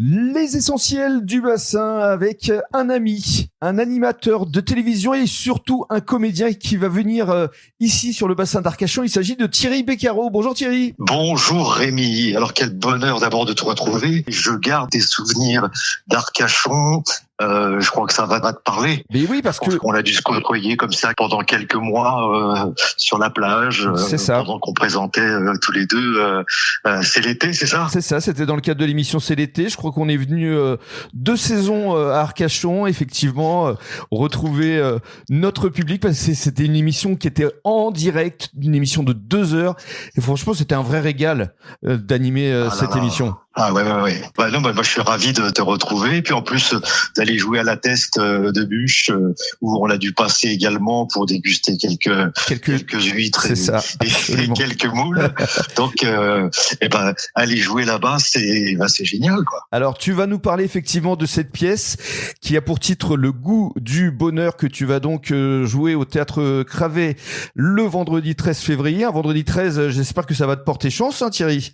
Les essentiels du bassin avec un ami, un animateur de télévision et surtout un comédien qui va venir ici sur le bassin d'Arcachon. Il s'agit de Thierry Beccaro. Bonjour Thierry. Bonjour Rémi. Alors quel bonheur d'abord de te retrouver. Je garde des souvenirs d'Arcachon. Je crois que ça va te parler. Mais oui, parce que on a dû se côtoyer comme ça pendant quelques mois sur la plage. C'est ça. Pendant qu'on présentait tous les deux. C'est l'été, c'est ça ? C'est ça. C'était dans le cadre de l'émission C'est l'été. Je crois qu'on est venu 2 saisons à Arcachon, effectivement, retrouver notre public parce que c'était une émission qui était en direct, une émission de 2 heures. Et franchement, c'était un vrai régal d'animer cette émission. Ah ouais. Moi je suis ravi de te retrouver et puis en plus d'aller jouer à la Teste de Bûche où on a dû passer également pour déguster quelques huîtres et quelques moules. Donc aller jouer là-bas c'est génial quoi. Alors tu vas nous parler effectivement de cette pièce qui a pour titre Le goût du bonheur que tu vas donc jouer au Théâtre Cravet le vendredi 13 février. Un vendredi 13, j'espère que ça va te porter chance Thierry.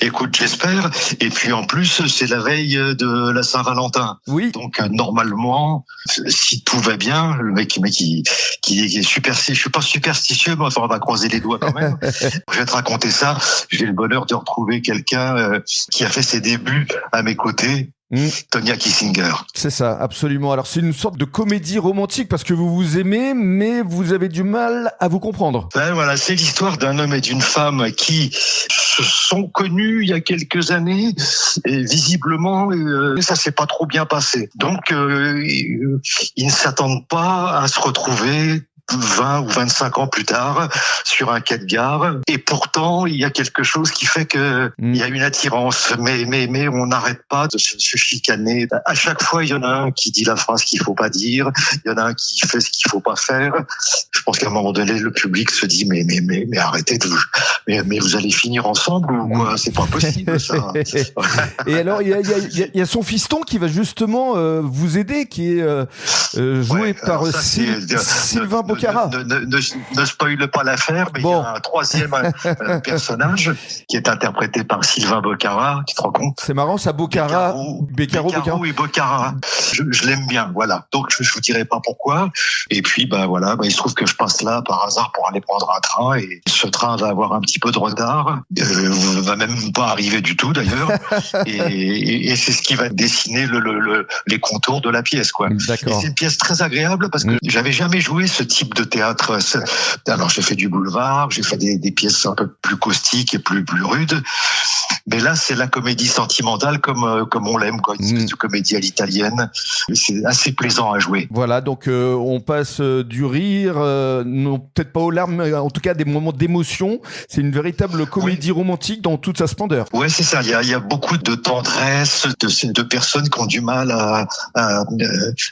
Écoute, j'espère. Et puis en plus, c'est la veille de la Saint-Valentin. Oui. Donc normalement, si tout va bien, le mec qui est superstitieux, je suis pas superstitieux, mais enfin on va croiser les doigts quand même. Je vais te raconter ça. J'ai le bonheur de retrouver quelqu'un qui a fait ses débuts à mes côtés. Tonya Kissinger. C'est ça, absolument. Alors c'est une sorte de comédie romantique parce que vous vous aimez, mais vous avez du mal à vous comprendre. Voilà, c'est l'histoire d'un homme et d'une femme qui se sont connus il y a quelques années et visiblement ça s'est pas trop bien passé. Donc ils ne s'attendent pas à se retrouver 20 ou 25 ans plus tard sur un quai de gare et pourtant il y a quelque chose qui fait que il y a une attirance mais on n'arrête pas de se chicaner. À chaque fois il y en a un qui dit la phrase qu'il faut pas dire, il y en a un qui fait ce qu'il faut pas faire. Je pense qu'à un moment donné le public se dit mais arrêtez de mais vous allez finir ensemble ou quoi, c'est pas possible ça. Et alors il y a son fiston qui va justement vous aider qui est joué par Sylvain Bocara. Ne spoile pas l'affaire, mais il y a un troisième personnage qui est interprété par Sylvain Bocara. Tu te rends compte ? C'est marrant, ça, Bocara. Beccaro et Bocara. Je l'aime bien, voilà. Donc je vous dirai pas pourquoi. Et puis il se trouve que je passe là par hasard pour aller prendre un train et ce train va avoir un petit peu de retard. Va même pas arriver du tout d'ailleurs. et c'est ce qui va dessiner les contours de la pièce, quoi. D'accord. Et c'est une pièce très agréable parce que j'avais jamais joué ce type de théâtre. Alors j'ai fait du boulevard, j'ai fait des pièces un peu plus caustiques et plus rudes, mais là c'est la comédie sentimentale comme on l'aime, quoi, une espèce de comédie à l'italienne. C'est assez plaisant à jouer. Voilà, donc on passe du rire, non peut-être pas aux larmes, mais en tout cas des moments d'émotion. C'est une véritable comédie romantique dans toute sa splendeur. Ouais, c'est ça. Il y a beaucoup de tendresse, de personnes qui ont du mal à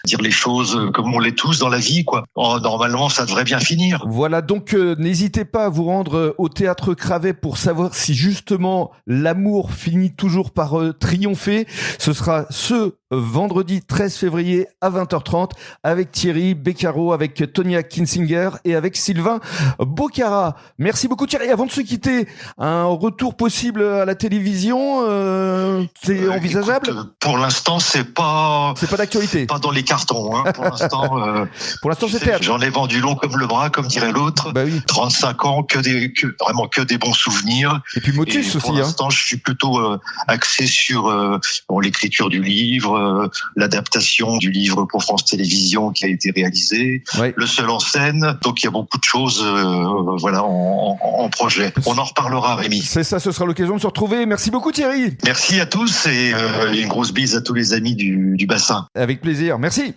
dire les choses comme on l'est tous dans la vie, quoi. Normalement, ça devrait bien finir. Voilà, donc n'hésitez pas à vous rendre au Théâtre Cravet pour savoir si justement l'amour finit toujours par triompher. Ce sera ce vendredi 13 février à 20h30 avec Thierry Beccaro, avec Tonya Kissinger et avec Sylvain Bocara. Merci beaucoup Thierry. Avant de se quitter, un retour possible à la télévision, c'est envisageable ? Écoute, pour l'instant, c'est pas d'actualité. Pas dans les cartons, hein. Pour l'instant, c'est théâtre. J'en ai vendu long comme le bras, comme dirait l'autre. Bah oui. 35 ans, vraiment que des bons souvenirs. Et puis Motus aussi. Pour l'instant, je suis plutôt axé sur l'écriture du livre, l'adaptation du livre pour France Télévisions qui a été réalisé, le seul en scène. Donc il y a beaucoup de choses, en projet. On en reparlera, Rémi. C'est ça, ce sera l'occasion de se retrouver. Merci beaucoup, Thierry. Merci à tous et une grosse bise à tous les amis du bassin. Avec plaisir. Merci.